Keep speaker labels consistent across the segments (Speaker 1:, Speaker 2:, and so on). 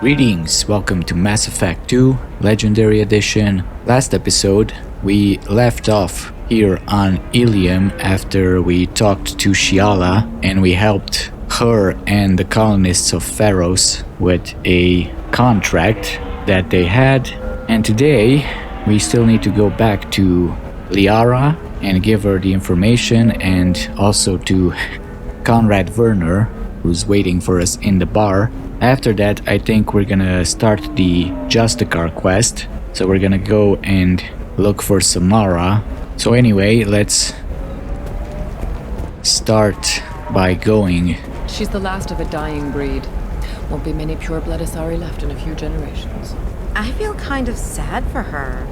Speaker 1: Greetings, welcome to Mass Effect 2 Legendary Edition. Last episode, we left off here on Ilium after we talked to Shiala and we helped her and the colonists of Pharos with a contract that they had. And today, we still need to go back to Liara and give her the information, and also to Conrad Verner, who's waiting for us in the bar. After that, I think we're gonna start the Justicar quest. So we're gonna go and look for Samara. So anyway, let's start by going.
Speaker 2: She's the last of a dying breed. Won't be many pure-blood Asari left in a few generations.
Speaker 3: I feel kind of sad for her.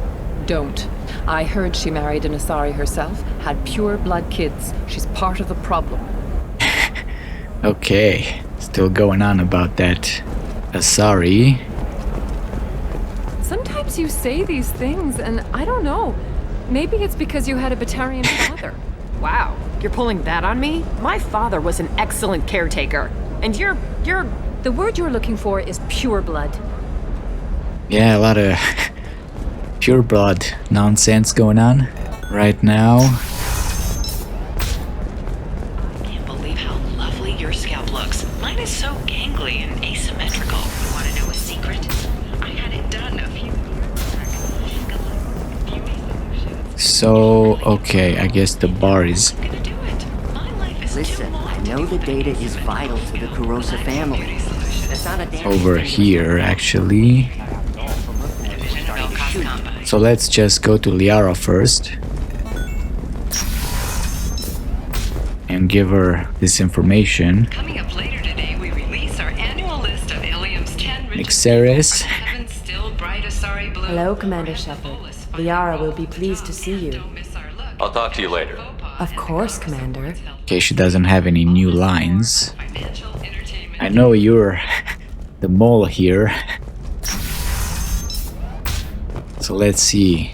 Speaker 2: Don't. I heard she married an Asari herself, had pure-blood kids. She's part of the problem.
Speaker 1: Okay, still going on about that Asari.
Speaker 2: Sometimes you say these things, and I don't know. Maybe it's because you had a Batarian father.
Speaker 3: Wow, you're pulling that on me? My father was an excellent caretaker. And you're...
Speaker 4: The word you're looking for is pure blood.
Speaker 1: Yeah, a lot of pure blood nonsense going on right now.
Speaker 5: I can't believe how lovely your scalp looks. Mine is so gangly and asymmetrical. You want to know a secret? I had it done a few years back.
Speaker 1: So, okay, I guess the bar is
Speaker 5: I'm gonna do it. My life is
Speaker 6: Listen,
Speaker 5: too long
Speaker 6: I
Speaker 5: to
Speaker 6: know
Speaker 5: be
Speaker 6: the data
Speaker 5: fighting
Speaker 6: is
Speaker 5: someone
Speaker 6: vital
Speaker 5: else.
Speaker 6: to the Kurosa family. It's not a damn
Speaker 1: over
Speaker 6: thing.
Speaker 1: here, actually. So let's just go to Liara first and give her this information.
Speaker 5: Coming up later today, we release our annual list of Ilium's 10 richest
Speaker 1: Xeris.
Speaker 5: heavens still bright Asari blue.
Speaker 4: Hello, Commander Shepard. Liara will be pleased to see you.
Speaker 7: I'll talk to you later.
Speaker 4: Of course, Commander.
Speaker 1: Okay, she doesn't have any new lines. I know you're the mole here. So let's see.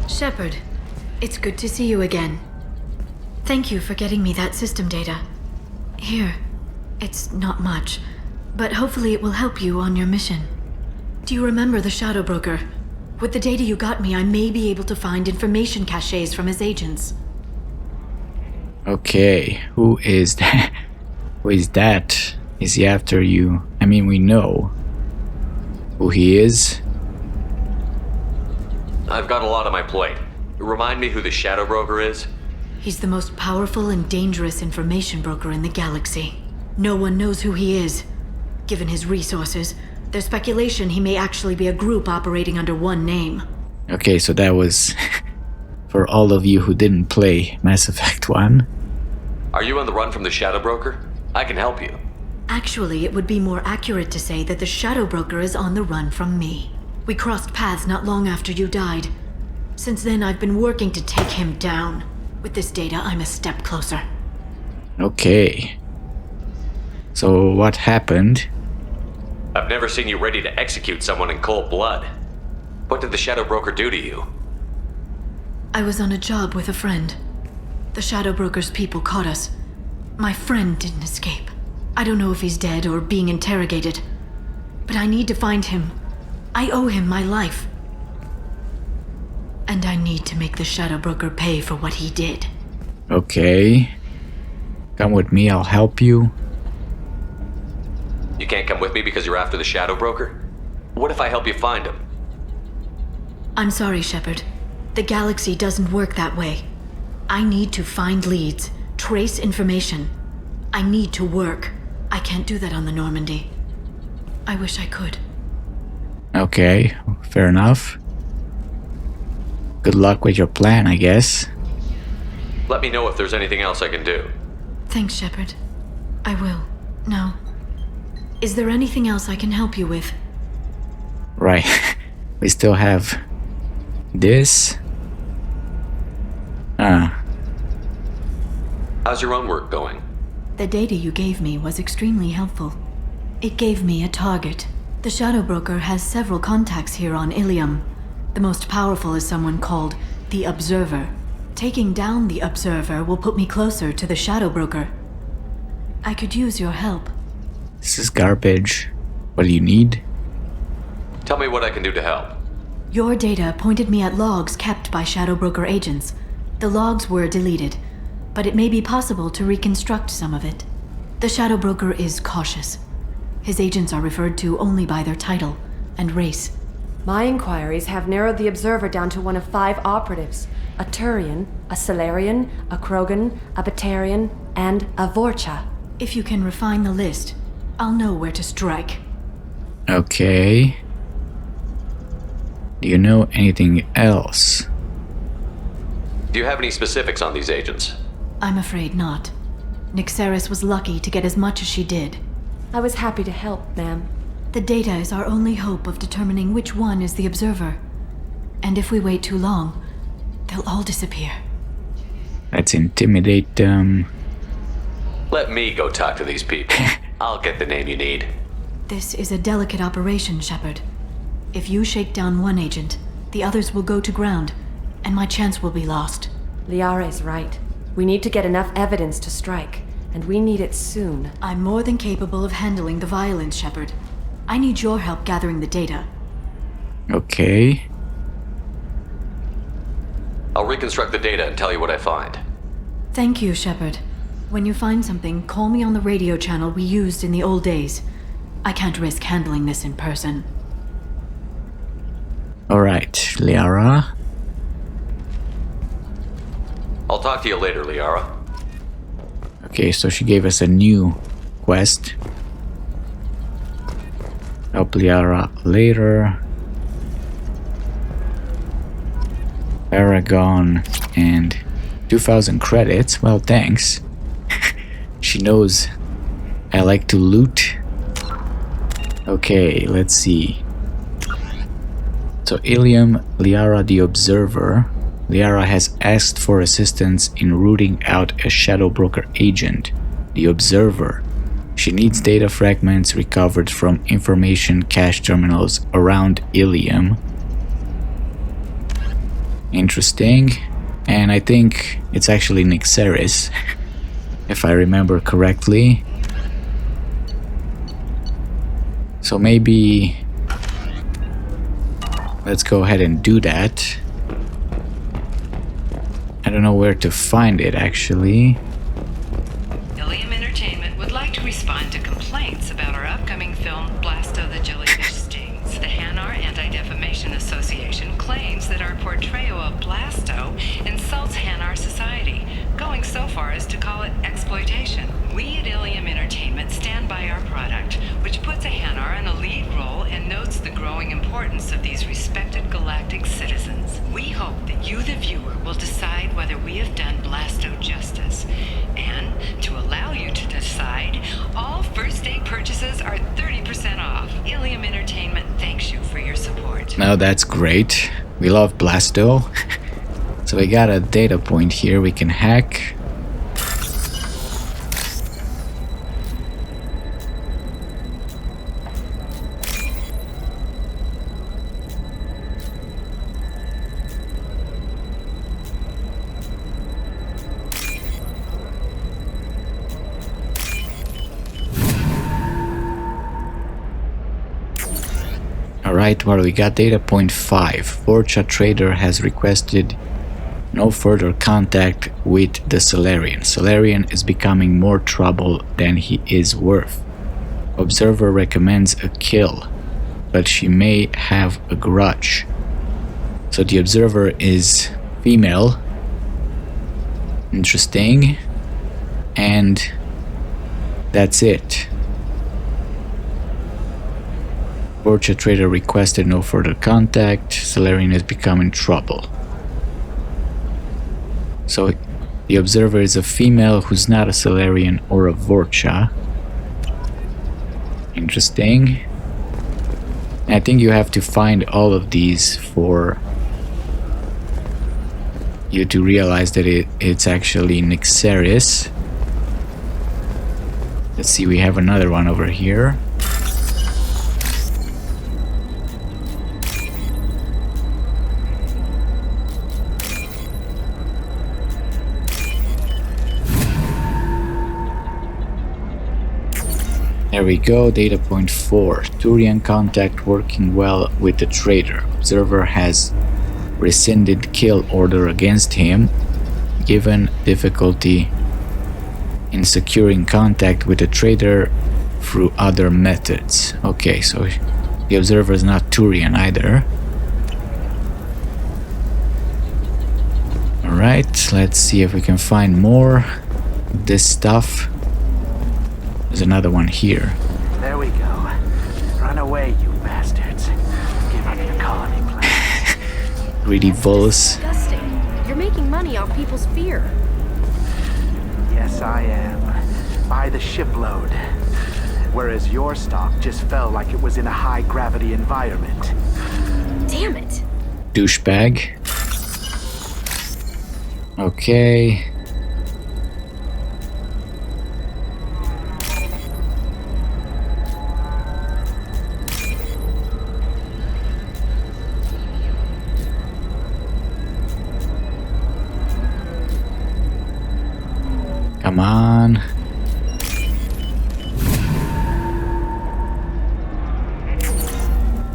Speaker 8: Shepard, it's good to see you again. Thank you for getting me that system data. Here, it's not much, but hopefully it will help you on your mission. Do you remember the Shadow Broker? With the data you got me, I may be able to find information caches from his agents.
Speaker 1: Okay, who is that? Who is that? Is he after you? I mean, we know who he is.
Speaker 7: I've got a lot on my plate. Remind me who the Shadow Broker is?
Speaker 8: He's the most powerful and dangerous information broker in the galaxy. No one knows who he is. Given his resources, there's speculation he may actually be a group operating under one name.
Speaker 1: Okay, so that was for all of you who didn't play Mass Effect 1.
Speaker 7: Are you on the run from the Shadow Broker? I can help you.
Speaker 8: Actually, it would be more accurate to say that the Shadow Broker is on the run from me. We crossed paths not long after you died. Since then, I've been working to take him down. With this data, I'm a step closer.
Speaker 1: Okay. So what happened?
Speaker 7: I've never seen you ready to execute someone in cold blood. What did the Shadow Broker do to you?
Speaker 8: I was on a job with a friend. The Shadow Broker's people caught us. My friend didn't escape. I don't know if he's dead or being interrogated. But I need to find him. I owe him my life. And I need to make the Shadow Broker pay for what he did.
Speaker 1: Okay. Come with me, I'll help you.
Speaker 7: You can't come with me because you're after the Shadow Broker? What if I help you find him?
Speaker 8: I'm sorry, Shepard. The galaxy doesn't work that way. I need to find leads, trace information. I need to work. I can't do that on the Normandy. I wish I could.
Speaker 1: Okay, fair enough. Good luck with your plan, I guess.
Speaker 7: Let me know if there's anything else I can do.
Speaker 8: Thanks, Shepard. I will. Now, is there anything else I can help you with?
Speaker 1: Right. We still have this.
Speaker 7: How's your own work going?
Speaker 8: The data you gave me was extremely helpful. It gave me a target. The Shadow Broker has several contacts here on Ilium. The most powerful is someone called the Observer. Taking down the Observer will put me closer to the Shadow Broker. I could use your help.
Speaker 1: This is garbage. What do you need?
Speaker 7: Tell me what I can do to help.
Speaker 8: Your data pointed me at logs kept by Shadow Broker agents. The logs were deleted, but it may be possible to reconstruct some of it. The Shadow Broker is cautious. His agents are referred to only by their title and race.
Speaker 4: My inquiries have narrowed the Observer down to one of 5 operatives. A Turian, a Salarian, a Krogan, a Batarian, and a Vorcha.
Speaker 8: If you can refine the list, I'll know where to strike.
Speaker 1: Okay. Do you know anything else?
Speaker 7: Do you have any specifics on these agents?
Speaker 8: I'm afraid not. Nyxeris was lucky to get as much as she did.
Speaker 4: I was happy to help, ma'am.
Speaker 8: The data is our only hope of determining which one is the Observer. And if we wait too long, they'll all disappear.
Speaker 1: Let's intimidate them.
Speaker 7: Let me go talk to these people. I'll get the name you need.
Speaker 8: This is a delicate operation, Shepard. If you shake down one agent, the others will go to ground, and my chance will be lost.
Speaker 4: Liara is right. We need to get enough evidence to strike, and we need it soon.
Speaker 8: I'm more than capable of handling the violence, Shepard. I need your help gathering the data.
Speaker 1: Okay.
Speaker 7: I'll reconstruct the data and tell you what I find.
Speaker 8: Thank you, Shepard. When you find something, call me on the radio channel we used in the old days. I can't risk handling this in person.
Speaker 1: Alright, Liara.
Speaker 7: I'll talk to you later, Liara.
Speaker 1: Okay, so she gave us a new quest. Help Liara later. Paragon and 2,000 credits. Well, thanks. She knows I like to loot. Okay, let's see. So Ilium, Liara the Observer. Liara has asked for assistance in rooting out a Shadow Broker agent, the Observer. She needs data fragments recovered from information cache terminals around Ilium. Interesting. And I think it's actually Nyxeris, if I remember correctly. So maybe let's go ahead and do that. I don't know where to find it, actually.
Speaker 5: Ilium Entertainment would like to respond to complaints about our upcoming film Blasto the Jellyfish Stings. The Hanar Anti-Defamation Association claims that our portrayal of Blasto insults Hanar society, going so far as to call it exploitation. We at Ilium Entertainment stand by our product, which puts a Hanar in a lead role and notes the growing importance of these respected galactic citizens. We hope that you, the viewer, will decide whether we have done Blasto justice. And to allow you to decide, all first day purchases are 30% off. Ilium Entertainment thanks you for your support.
Speaker 1: Now that's great. We love Blasto. So we got a data point here we can hack. Alright, well, we got data point 5. Vorcha Trader has requested no further contact with the Salarian. Salarian is becoming more trouble than he is worth. Observer recommends a kill, but she may have a grudge. So the Observer is female. Interesting. And that's it. Vorcha Trader requested no further contact. Salarian is becoming trouble. So the Observer is a female who's not a Salarian or a Vorcha. Interesting. I think you have to find all of these for you to realize that it's actually Nyxeris. Let's see, we have another one over here. There we go, data point 4. Turian contact working well with the traitor. Observer has rescinded kill order against him, given difficulty in securing contact with the traitor through other methods. Okay, so the observer is not Turian either. Alright, let's see if we can find more of this stuff. There's another one here.
Speaker 9: There we go. Run away, you bastards. Give up your colony plans.
Speaker 1: Greedy Vulus.
Speaker 4: Disgusting. You're making money off people's fear.
Speaker 9: Yes, I am. By the shipload. Whereas your stock just fell like it was in a high-gravity environment.
Speaker 4: Damn it.
Speaker 1: Douchebag. Okay. Come on.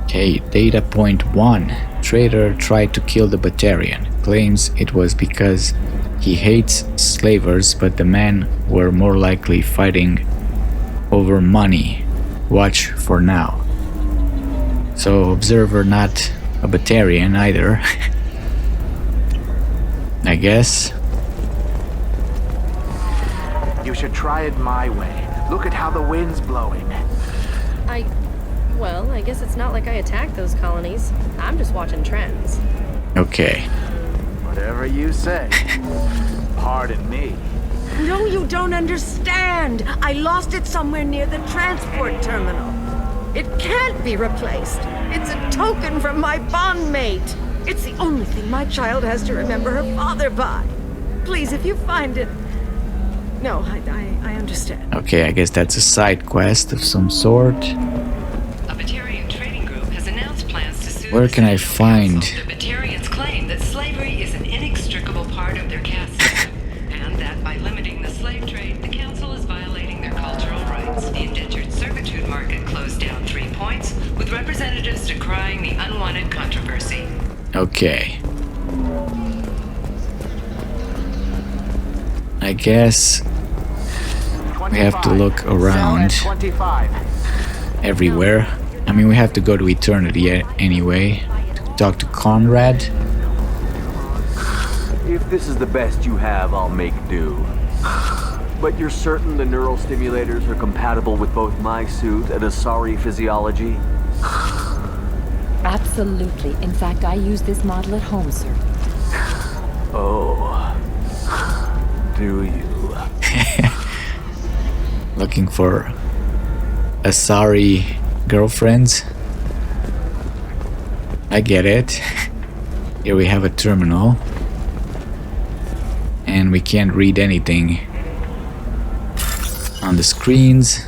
Speaker 1: Okay, data point 1. Traitor tried to kill the Batarian. Claims it was because he hates slavers, but the men were more likely fighting over money. Watch for now. So, observer not a Batarian either. I guess.
Speaker 9: You should try it my way. Look at how the wind's blowing.
Speaker 4: Well, I guess it's not like I attacked those colonies. I'm just watching trends.
Speaker 1: Okay.
Speaker 9: Whatever you say. Pardon me.
Speaker 10: No, you don't understand. I lost it somewhere near the transport terminal. It can't be replaced. It's a token from my bondmate. It's the only thing my child has to remember her father by. Please, if you find it... No, I understand.
Speaker 1: Okay, I guess that's a side quest of some sort.
Speaker 5: A Batarian trading group has announced plans to sue
Speaker 1: Where
Speaker 5: the
Speaker 1: can I
Speaker 5: Citadel
Speaker 1: find...
Speaker 5: Council. The Batarians claim that slavery is an inextricable part of their caste system, and that by limiting the slave trade, the council is violating their cultural rights. The indentured servitude market closed down 3 points, with representatives decrying the unwanted controversy.
Speaker 1: Okay. I guess we have to look around everywhere. I mean, we have to go to Eternity anyway to talk to Conrad.
Speaker 11: If this is the best you have, I'll make do. But you're certain the neural stimulators are compatible with both my suit and Asari physiology?
Speaker 2: Absolutely. In fact, I use this model at home, sir.
Speaker 11: Oh. Do you?
Speaker 1: Looking for Asari girlfriends. I get it. Here we have a terminal. And we can't read anything on the screens.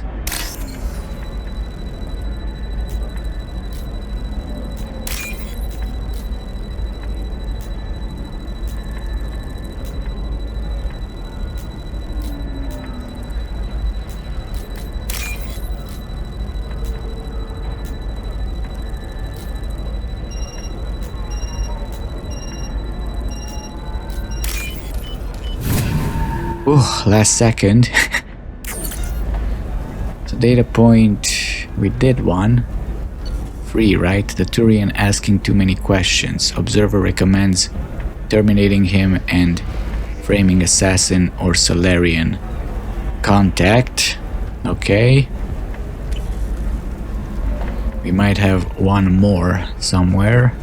Speaker 1: Ooh, last second. So data point, we did one. 3, right? The Turian asking too many questions. Observer recommends terminating him and framing assassin or Salarian. Contact. Okay. We might have one more somewhere.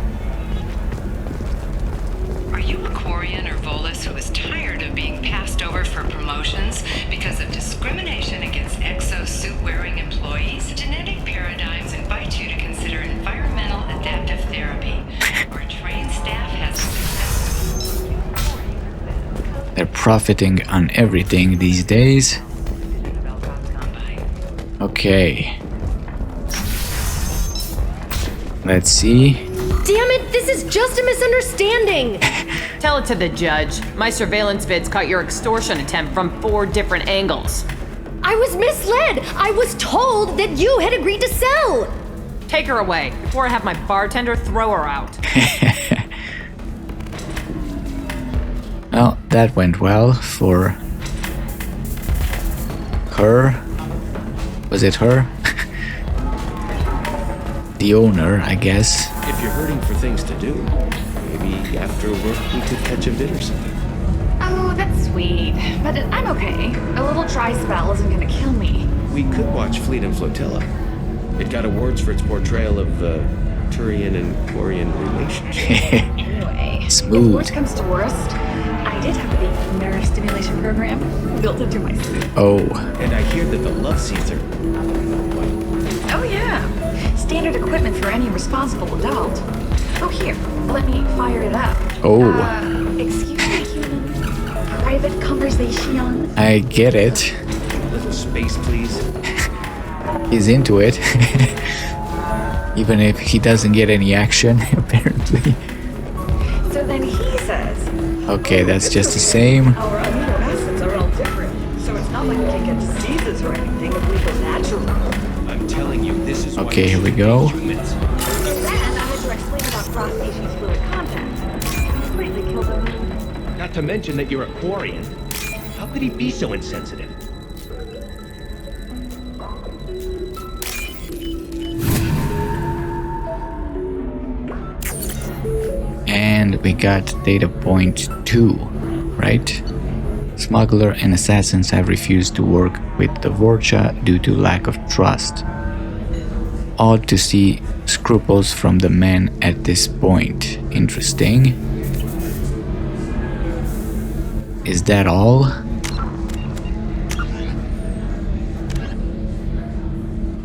Speaker 5: Are you a Quarian or Volus who is tired of being passed over for promotions because of discrimination against exosuit-wearing employees? Genetic paradigms invite you to consider environmental adaptive therapy, where trained staff has successful...
Speaker 1: They're profiting on everything these days. Okay. Let's see.
Speaker 4: Damn it, this is just a misunderstanding!
Speaker 3: Tell it to the judge. My surveillance vids caught your extortion attempt from 4 different angles.
Speaker 4: I was misled! I was told that you had agreed to sell!
Speaker 3: Take her away before I have my bartender throw her out.
Speaker 1: Well, that went well for her. Was it her? The owner, I guess.
Speaker 12: If you're hurting for things to do, maybe after work we could catch a bit or something.
Speaker 13: Oh, that's sweet. But I'm okay. A little dry spell isn't gonna kill me.
Speaker 12: We could watch Fleet and Flotilla. It got awards for its portrayal of the Turian and Quarian relationship.
Speaker 13: Anyway,
Speaker 1: Smooth.
Speaker 13: if worst comes to worst, I did have the nerve stimulation program built into my suit.
Speaker 1: Oh.
Speaker 12: And I hear that the love scenes are...
Speaker 13: Oh yeah. Standard equipment for any responsible adult. Oh here, let me fire it up.
Speaker 1: Oh.
Speaker 13: Excuse me, human. Private conversation.
Speaker 1: I get it.
Speaker 12: A little space, please.
Speaker 1: He's into it. Even if he doesn't get any action, apparently.
Speaker 13: So then he says...
Speaker 1: Okay, that's just the same.
Speaker 13: Our amino acids are all different, so it's not like we can get diseases or anything if we go natural.
Speaker 12: I'm telling you, this is
Speaker 1: Okay, here we go.
Speaker 13: Then I had to explain about cross-species fluid contact. Completely killed the mood.
Speaker 12: Not to mention that you're a Quarian. How could he be so insensitive?
Speaker 1: And we got data point 2, right? Smuggler and assassins have refused to work with the Vorcha due to lack of trust. Odd to see scruples from the men at this point. Interesting. Is that all?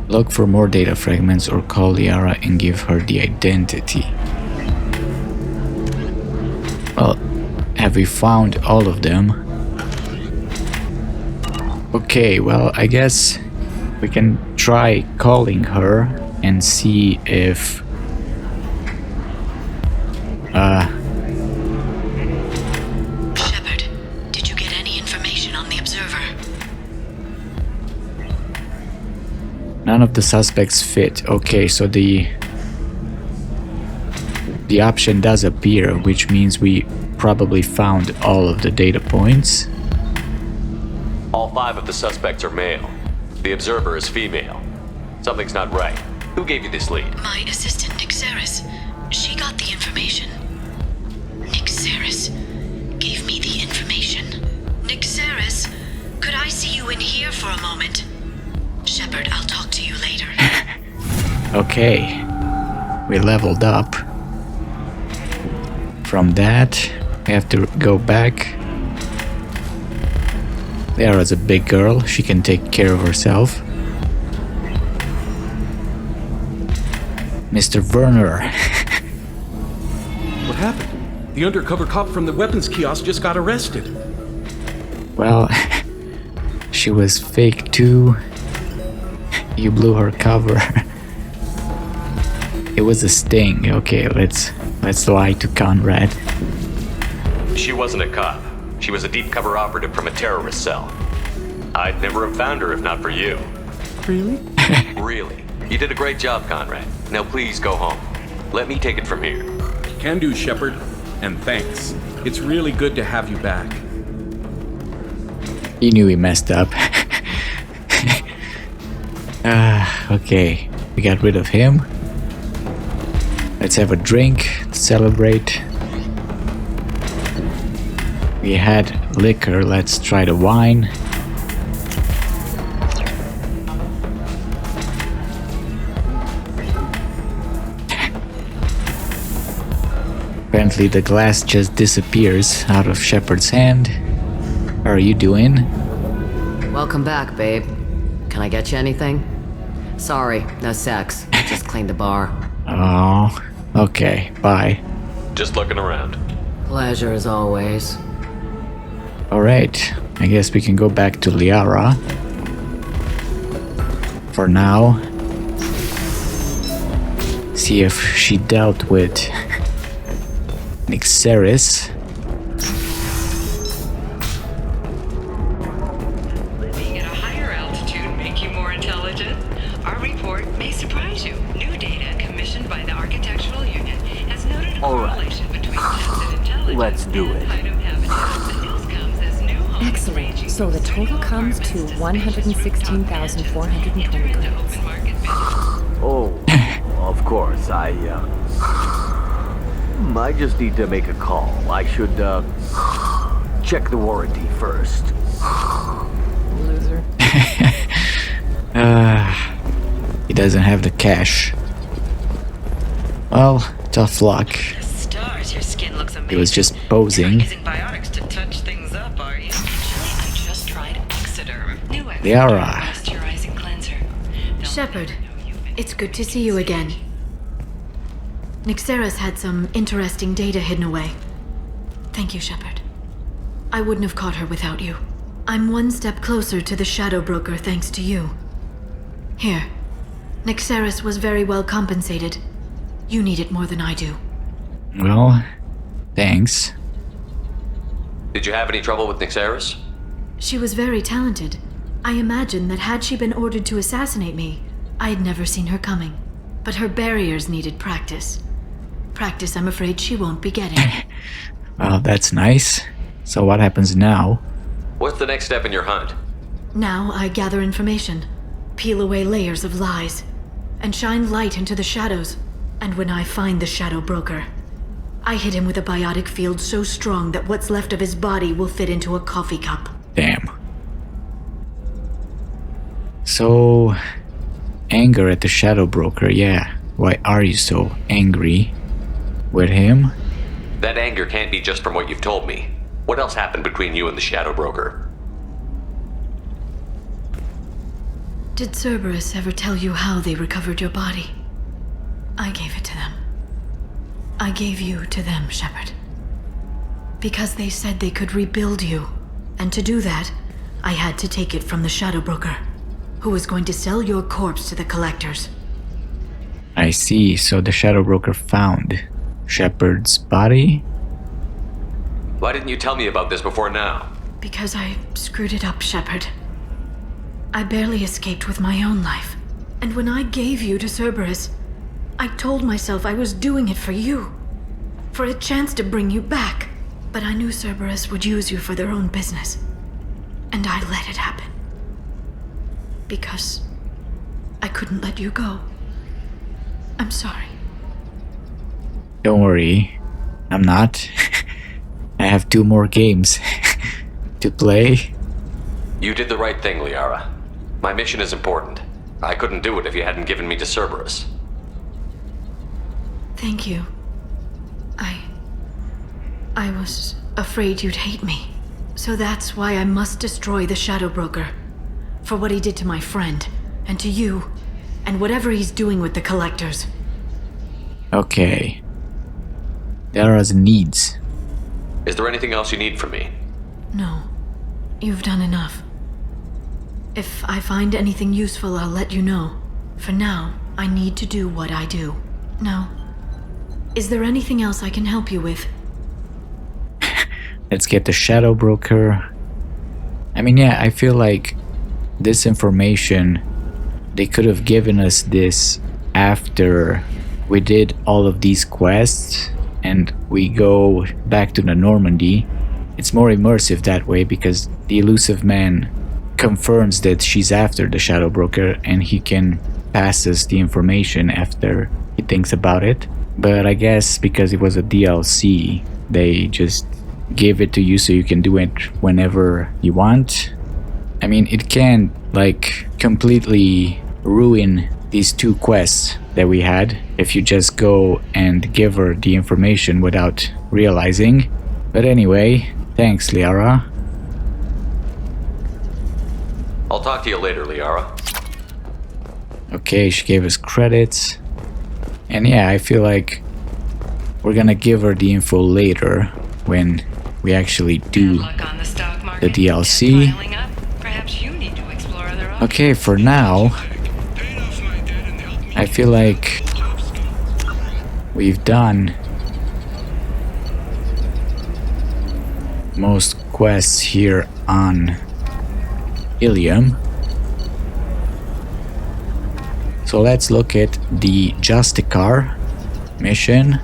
Speaker 1: Look for more data fragments or call Liara and give her the identity. Well, have we found all of them? Okay, well, I guess we can try calling her and see if...
Speaker 8: Shepard, did you get any information on the Observer?
Speaker 1: None of the suspects fit. Okay, so the option does appear, which means we probably found all of the data points.
Speaker 7: All 5 of the suspects are male. The observer is female. Something's not right. Who gave you this lead?
Speaker 8: My assistant, Nick Saris. She got the information. Nick Saris gave me the information. Nick Saris, could I see you in here for a moment? Shepard, I'll talk to you later.
Speaker 1: Okay, we leveled up. From that, we have to go back. Liara's a big girl, she can take care of herself. Mr. Verner.
Speaker 14: What happened? The undercover cop from the weapons kiosk just got arrested.
Speaker 1: Well, she was fake too. You blew her cover. It was a sting. Okay, let's lie to Conrad.
Speaker 7: She wasn't a cop. She was a deep cover operative from a terrorist cell. I'd never have found her if not for you.
Speaker 14: Really?
Speaker 7: Really. You did a great job, Conrad. Now please go home. Let me take it from here.
Speaker 14: Can do, Shepard. And thanks. It's really good to have you back.
Speaker 1: He knew he messed up. Okay, we got rid of him. Let's have a drink to celebrate. We had liquor, let's try the wine. Apparently the glass just disappears out of Shepard's hand. How are you doing?
Speaker 6: Welcome back, babe. Can I get you anything? Sorry, no sex. Just cleaned the bar.
Speaker 1: Oh, okay, bye.
Speaker 7: Just looking around.
Speaker 6: Pleasure as always.
Speaker 1: Alright, I guess we can go back to Liara. For now. See if she dealt with Nick Saris.
Speaker 5: Living at a higher altitude
Speaker 11: Let's do it.
Speaker 2: Excellent. So the total comes to 116,420 credits.
Speaker 11: Oh, of course, I just need to make a call. I should, check the warranty first.
Speaker 2: Loser.
Speaker 1: He doesn't have the cash. Well, tough luck.
Speaker 5: Stars, your skin looks amazing.
Speaker 1: He was just posing.
Speaker 5: Using biotics to touch things up, are you? Actually, I just tried Exoderm. New
Speaker 1: Liara.
Speaker 5: moisturizing cleanser.
Speaker 8: Shepard, it's good to see you again. Nyxeris had some interesting data hidden away. Thank you, Shepard. I wouldn't have caught her without you. I'm one step closer to the Shadow Broker thanks to you. Here. Nyxeris was very well compensated. You need it more than I do.
Speaker 1: Well, thanks.
Speaker 7: Did you have any trouble with Nyxeris?
Speaker 8: She was very talented. I imagine that had she been ordered to assassinate me, I had never seen her coming. But her barriers needed practice. Practice I'm afraid she won't be getting.
Speaker 1: Well, that's nice. So what happens now?
Speaker 7: What's the next step in your hunt?
Speaker 8: Now I gather information, peel away layers of lies, and shine light into the shadows. And when I find the Shadow Broker, I hit him with a biotic field so strong that what's left of his body will fit into a coffee cup.
Speaker 1: Damn. So, anger at the Shadow Broker, yeah. Why are you so angry with him?
Speaker 7: That anger can't be just from what you've told me. What else happened between you and the Shadow Broker?
Speaker 8: Did Cerberus ever tell you how they recovered your body? I gave it to them. I gave you to them, Shepard. Because they said they could rebuild you. And to do that, I had to take it from the Shadow Broker, who was going to sell your corpse to the collectors.
Speaker 1: I see, so the Shadow Broker found Shepard's body?
Speaker 7: Why didn't you tell me about this before now?
Speaker 8: Because I screwed it up, Shepard. I barely escaped with my own life. And when I gave you to Cerberus, I told myself I was doing it for you. For a chance to bring you back. But I knew Cerberus would use you for their own business. And I let it happen. Because I couldn't let you go. I'm sorry.
Speaker 1: Don't worry, I'm not. I have 2 more games to play.
Speaker 7: You did the right thing, Liara. My mission is important. I couldn't do it if you hadn't given me to Cerberus.
Speaker 8: Thank you. I was afraid you'd hate me. So that's why I must destroy the Shadow Broker. For what he did to my friend, and to you, and whatever he's doing with the collectors.
Speaker 1: Okay. Liara's needs.
Speaker 7: Is there anything else you need from me?
Speaker 8: No. You've done enough. If I find anything useful, I'll let you know. For now, I need to do what I do. Now, is there anything else I can help you with?
Speaker 1: Let's get the Shadow Broker. I mean, yeah, I feel like this information, they could have given us this after we did all of these quests and we go back to the Normandy. It's more immersive that way because the elusive man confirms that she's after the Shadow Broker and he can pass us the information after he thinks about it. But I guess because it was a DLC, they just gave it to you so you can do it whenever you want. I mean, it can like completely ruin these 2 quests that we had if you just go and give her the information without realizing. But anyway, thanks, Liara.
Speaker 7: I'll talk to you later, Liara.
Speaker 1: Okay, she gave us credits. And yeah, I feel like we're gonna give her the info later when we actually do the DLC. Okay, for now, I feel like we've done most quests here on Ilium. So let's look at the Justicar mission.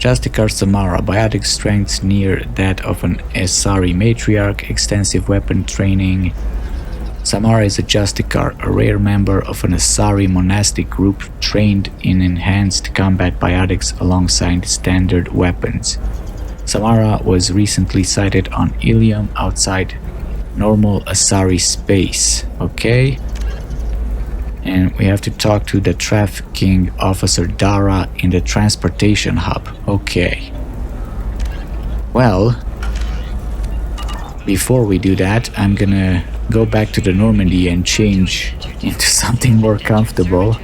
Speaker 1: Justicar Samara, biotic strength near that of an Asari matriarch, extensive weapon training. Samara is a Justicar, a rare member of an Asari monastic group trained in enhanced combat biotics alongside standard weapons. Samara was recently sighted on Ilium outside normal Asari space. Okay. And we have to talk to the trafficking officer Dara in the transportation hub. Okay. Well, before we do that, I'm gonna go back to the Normandy and change into something more comfortable.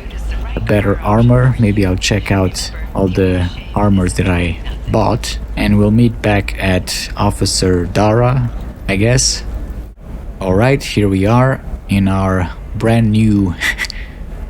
Speaker 1: A better armor. Maybe I'll check out all the armors that I bought. And we'll meet back at Officer Dara, I guess. Alright, here we are in our brand new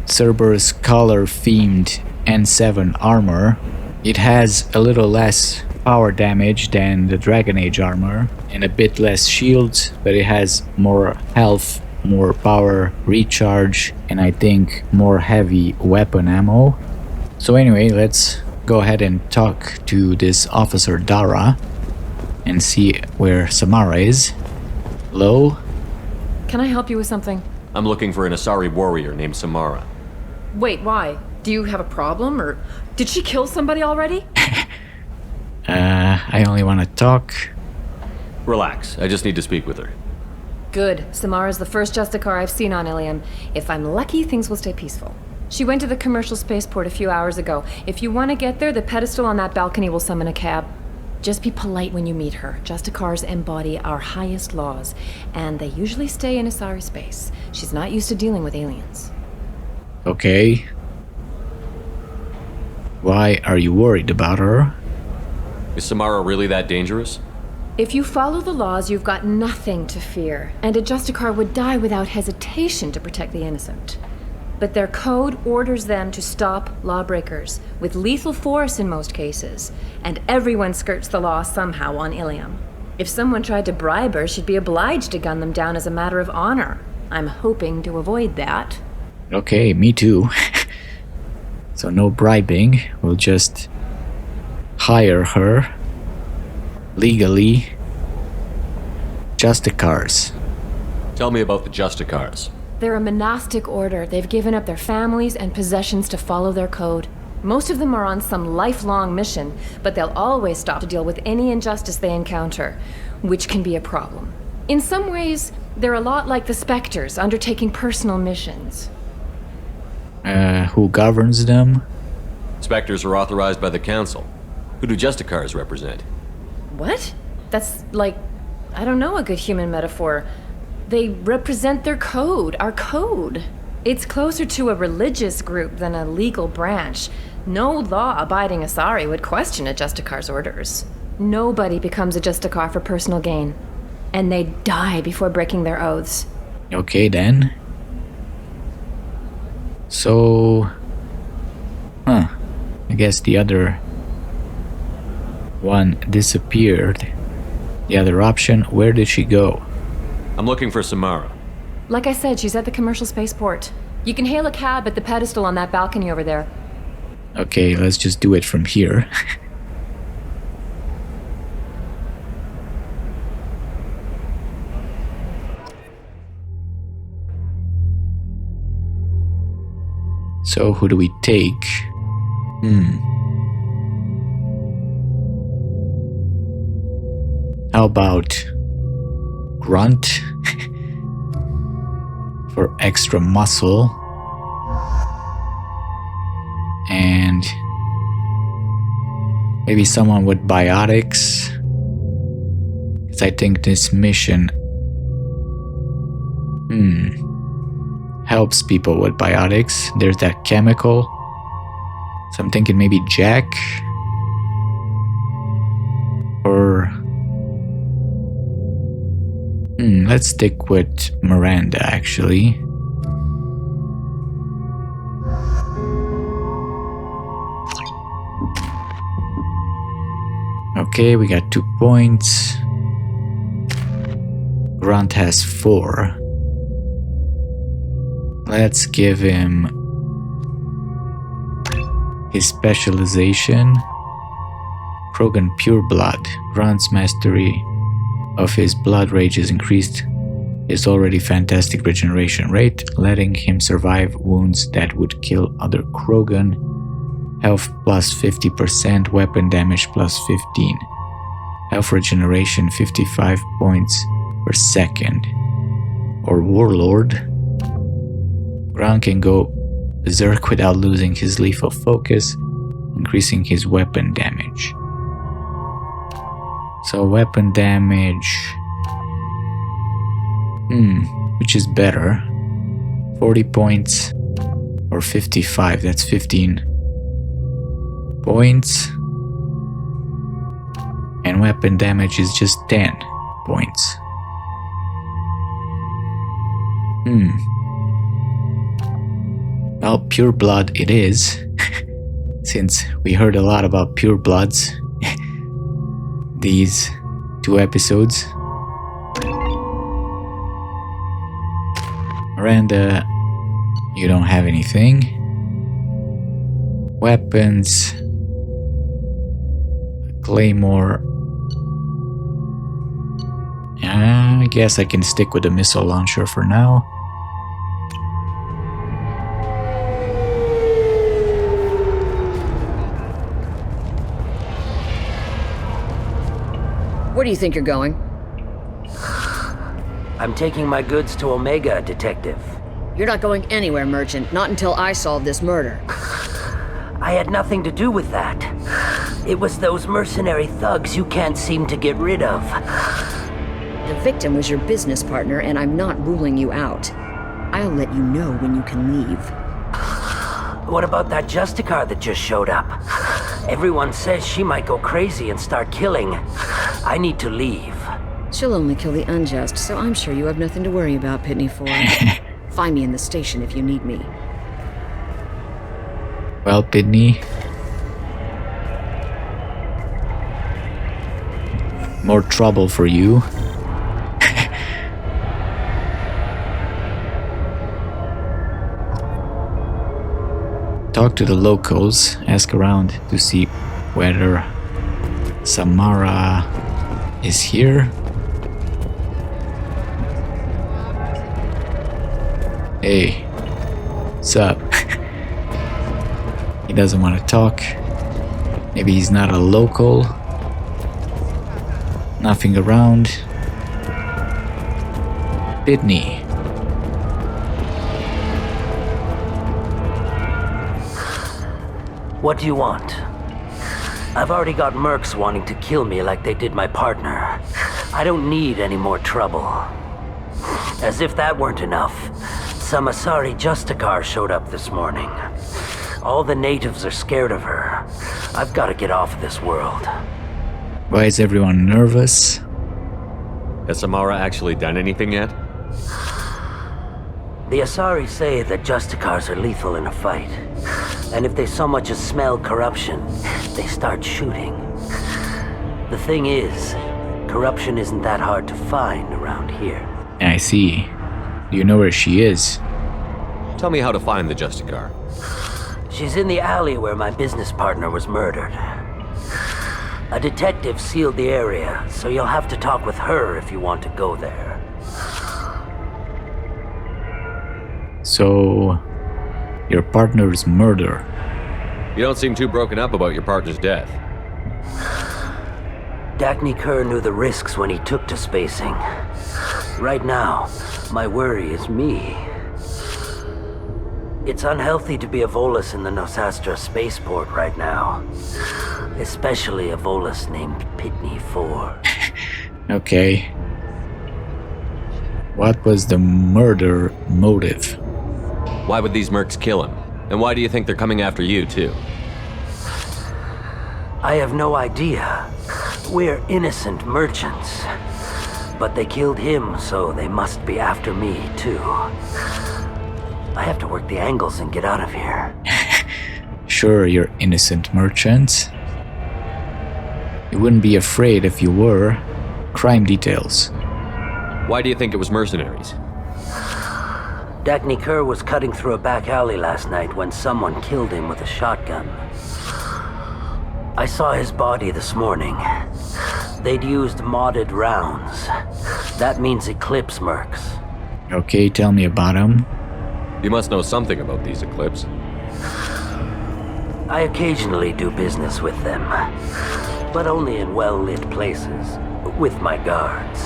Speaker 1: Cerberus color themed N7 armor. It has a little less power damage than the Dragon Age armor and a bit less shields, but it has more health, more power recharge, and I think more heavy weapon ammo. So anyway, let's go ahead and talk to this Officer Dara and see where Samara is. Hello?
Speaker 2: Can I help you with something?
Speaker 7: I'm looking for an Asari warrior named Samara.
Speaker 2: Wait, why? Do you have a problem, or did she kill somebody already?
Speaker 1: I only want to talk.
Speaker 7: Relax, I just need to speak with her.
Speaker 2: Good. Samara's the first Justicar I've seen on Ilium. If I'm lucky, things will stay peaceful. She went to the commercial spaceport a few hours ago. If you want to get there, the pedestal on that balcony will summon a cab. Just be polite when you meet her. Justicars embody our highest laws, and they usually stay in Asari space. She's not used to dealing with aliens.
Speaker 1: Okay. Why are you worried about her?
Speaker 7: Is Samara really that dangerous?
Speaker 2: If you follow the laws, you've got nothing to fear, and a Justicar would die without hesitation to protect the innocent. But their code orders them to stop lawbreakers, with lethal force in most cases, and everyone skirts the law somehow on Ilium. If someone tried to bribe her, she'd be obliged to gun them down as a matter of honor. I'm hoping to avoid that.
Speaker 1: Okay, me too. So no bribing, we'll just hire her legally. Justicars.
Speaker 7: Tell me about the Justicars.
Speaker 2: They're a monastic order. They've given up their families and possessions to follow their code. Most of them are on some lifelong mission, but they'll always stop to deal with any injustice they encounter, which can be a problem. In some ways, they're a lot like the Spectres, undertaking personal missions.
Speaker 1: Who governs them?
Speaker 7: Spectres are authorized by the Council. Who do Justicars represent?
Speaker 2: What? That's like, I don't know, a good human metaphor. They represent their code, our code. It's closer to a religious group than a legal branch. No law-abiding Asari would question a Justicar's orders. Nobody becomes a Justicar for personal gain. And they die before breaking their oaths.
Speaker 1: Okay then. So... I guess the other one disappeared. The other option, where did she go?
Speaker 7: I'm looking for Samara.
Speaker 2: Like I said, she's at the commercial spaceport. You can hail a cab at the pedestal on that balcony over there.
Speaker 1: Okay, let's just do it from here. So who do we take? How about Grunt? For extra muscle. And maybe someone with biotics. Because I think this mission helps people with biotics. There's that chemical. So I'm thinking maybe Jack. Or let's stick with Miranda, actually. Okay, we got 2 points. Grunt has 4. Let's give him his specialization. Krogan pureblood. Grant's mastery of his blood rage is increased his already fantastic regeneration rate, letting him survive wounds that would kill other Krogan. Health plus 50%, weapon damage plus 15. Health regeneration 55 points per second. Or Warlord. Grant can go berserk without losing his lethal focus, increasing his weapon damage. So weapon damage... which is better? 40 points or 55, that's 15 points. And weapon damage is just 10 points. Well, pure blood it is, since we heard a lot about pure bloods these 2 episodes. Miranda, you don't have anything. Weapons, Claymore. I guess I can stick with the missile launcher for now.
Speaker 6: Where do you think you're going?
Speaker 15: I'm taking my goods to Omega, Detective.
Speaker 6: You're not going anywhere, Merchant. Not until I solve this murder.
Speaker 15: I had nothing to do with that. It was those mercenary thugs you can't seem to get rid of.
Speaker 6: The victim was your business partner, and I'm not ruling you out. I'll let you know when you can leave.
Speaker 15: What about that Justicar that just showed up? Everyone says she might go crazy and start killing. I need to leave.
Speaker 6: She'll only kill the unjust, so I'm sure you have nothing to worry about, Ep.24. Find me in the station if you need me.
Speaker 1: Well, Pitney. More trouble for you. Talk to the locals, ask around to see whether Samara is here. Hey, what's up? He doesn't want to talk. Maybe he's not a local. Nothing around. Pitney.
Speaker 15: What do you want? I've already got mercs wanting to kill me like they did my partner. I don't need any more trouble. As if that weren't enough, some Asari Justicar showed up this morning. All the natives are scared of her. I've got to get off of this world.
Speaker 1: Why is everyone nervous?
Speaker 7: Has Samara actually done anything yet?
Speaker 15: The Asari say that Justicars are lethal in a fight. And if they so much as smell corruption, they start shooting. The thing is, corruption isn't that hard to find around here.
Speaker 1: I see. Do you know where she is?
Speaker 7: Tell me how to find the Justicar.
Speaker 15: She's in the alley where my business partner was murdered. A detective sealed the area, so you'll have to talk with her if you want to go there.
Speaker 1: So, your partner's murder.
Speaker 7: You don't seem too broken up about your partner's death.
Speaker 15: Dagny Kerr knew the risks when he took to spacing. Right now, my worry is me. It's unhealthy to be a Volus in the Nosastra spaceport right now. Especially a Volus named Ep.24.
Speaker 1: Okay. What was the murder motive?
Speaker 7: Why would these mercs kill him? And why do you think they're coming after you, too?
Speaker 15: I have no idea. We're innocent merchants. But they killed him, so they must be after me, too. I have to work the angles and get out of here.
Speaker 1: Sure, you're innocent merchants. You wouldn't be afraid if you were. Crime details.
Speaker 7: Why do you think it was mercenaries?
Speaker 15: Dagny Kerr was cutting through a back alley last night when someone killed him with a shotgun. I saw his body this morning. They'd used modded rounds. That means Eclipse mercs.
Speaker 1: Okay, tell me about them.
Speaker 7: You must know something about these Eclipse.
Speaker 15: I occasionally do business with them, but only in well-lit places, with my guards,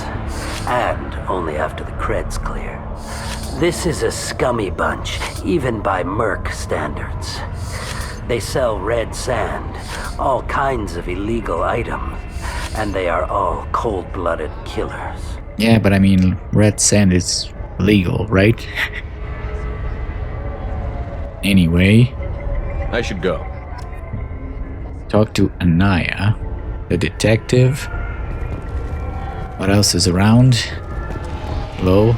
Speaker 15: and only after the cred's clear. This is a scummy bunch, even by merc standards. They sell red sand, all kinds of illegal items, and they are all cold-blooded killers.
Speaker 1: Yeah, but I mean, red sand is legal, right? Anyway,
Speaker 7: I should go.
Speaker 1: Talk to Anaya, the detective. What else is around? Hello?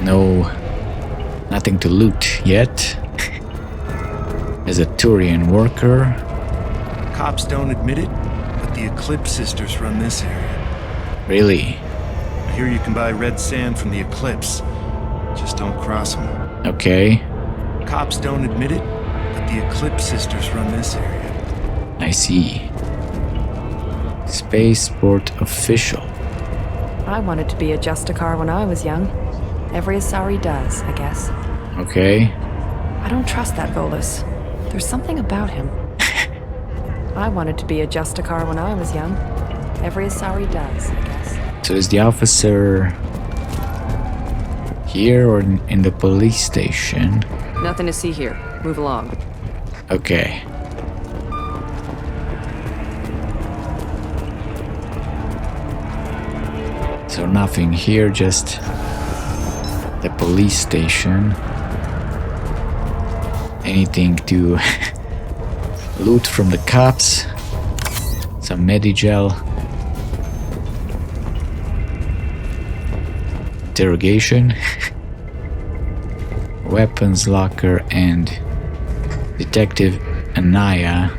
Speaker 1: No, nothing to loot yet. As a Turian worker.
Speaker 16: Cops don't admit it, but the Eclipse sisters run this area.
Speaker 1: Really?
Speaker 16: I hear you can buy red sand from the Eclipse. Just don't cross them.
Speaker 1: Okay.
Speaker 16: Cops don't admit it, but the Eclipse sisters run this area.
Speaker 1: I see. Spaceport official.
Speaker 4: I wanted to be a Justicar when I was young. Every Asari does, I guess.
Speaker 1: Okay.
Speaker 4: I don't trust that Volus. There's something about him. I wanted to be a Justicar when I was young. Every Asari does, I guess.
Speaker 1: So is the officer here or in the police station?
Speaker 4: Nothing to see here. Move along.
Speaker 1: Okay. So nothing here, just the police station. Anything to loot from the cops? Some Medigel. Interrogation. Weapons locker and Detective Anaya.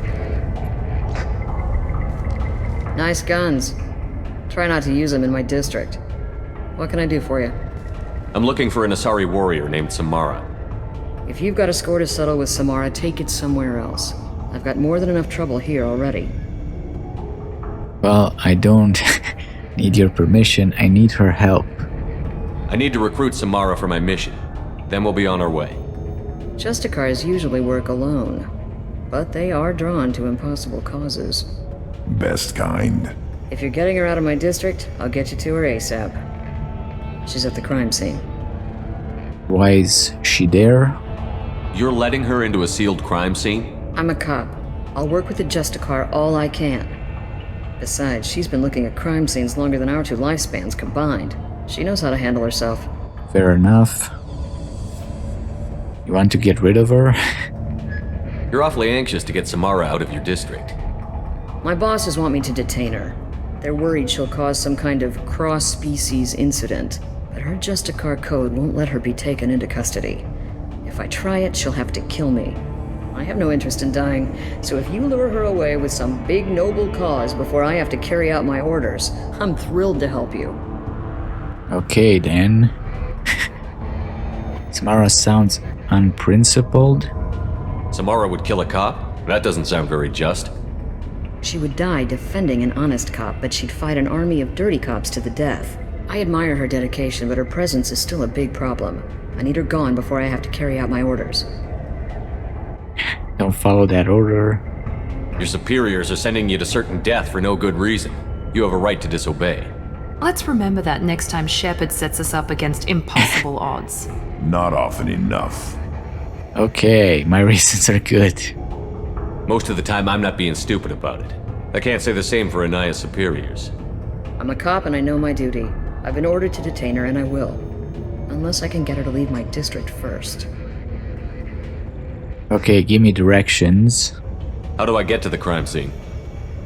Speaker 6: Nice guns. Try not to use them in my district. What can I do for you?
Speaker 7: I'm looking for an Asari warrior named Samara.
Speaker 6: If you've got a score to settle with Samara, take it somewhere else. I've got more than enough trouble here already.
Speaker 1: Well, I don't need your permission. I need her help.
Speaker 7: I need to recruit Samara for my mission. Then we'll be on our way.
Speaker 6: Justicars usually work alone, but they are drawn to impossible causes.
Speaker 17: Best kind.
Speaker 6: If you're getting her out of my district, I'll get you to her ASAP. She's at the crime scene.
Speaker 1: Why is she there?
Speaker 7: You're letting her into a sealed crime scene?
Speaker 6: I'm a cop. I'll work with the Justicar all I can. Besides, she's been looking at crime scenes longer than our two lifespans combined. She knows how to handle herself.
Speaker 1: Fair enough. You want to get rid of her?
Speaker 7: You're awfully anxious to get Samara out of your district.
Speaker 6: My bosses want me to detain her. They're worried she'll cause some kind of cross-species incident, but her Justicar code won't let her be taken into custody. If I try it, she'll have to kill me. I have no interest in dying, so if you lure her away with some big noble cause before I have to carry out my orders, I'm thrilled to help you.
Speaker 1: Okay then. Samara sounds unprincipled.
Speaker 7: Samara would kill a cop? That doesn't sound very just.
Speaker 6: She would die defending an honest cop, but she'd fight an army of dirty cops to the death. I admire her dedication, but her presence is still a big problem. I need her gone before I have to carry out my orders.
Speaker 1: Don't follow that order.
Speaker 7: Your superiors are sending you to certain death for no good reason. You have a right to disobey.
Speaker 18: Let's remember that next time Shepard sets us up against impossible odds.
Speaker 17: Not often enough.
Speaker 1: Okay, my reasons are good.
Speaker 7: Most of the time, I'm not being stupid about it. I can't say the same for Anaya's superiors.
Speaker 6: I'm a cop and I know my duty. I've been ordered to detain her and I will. Unless I can get her to leave my district first.
Speaker 1: Okay, give me directions.
Speaker 7: How do I get to the crime scene?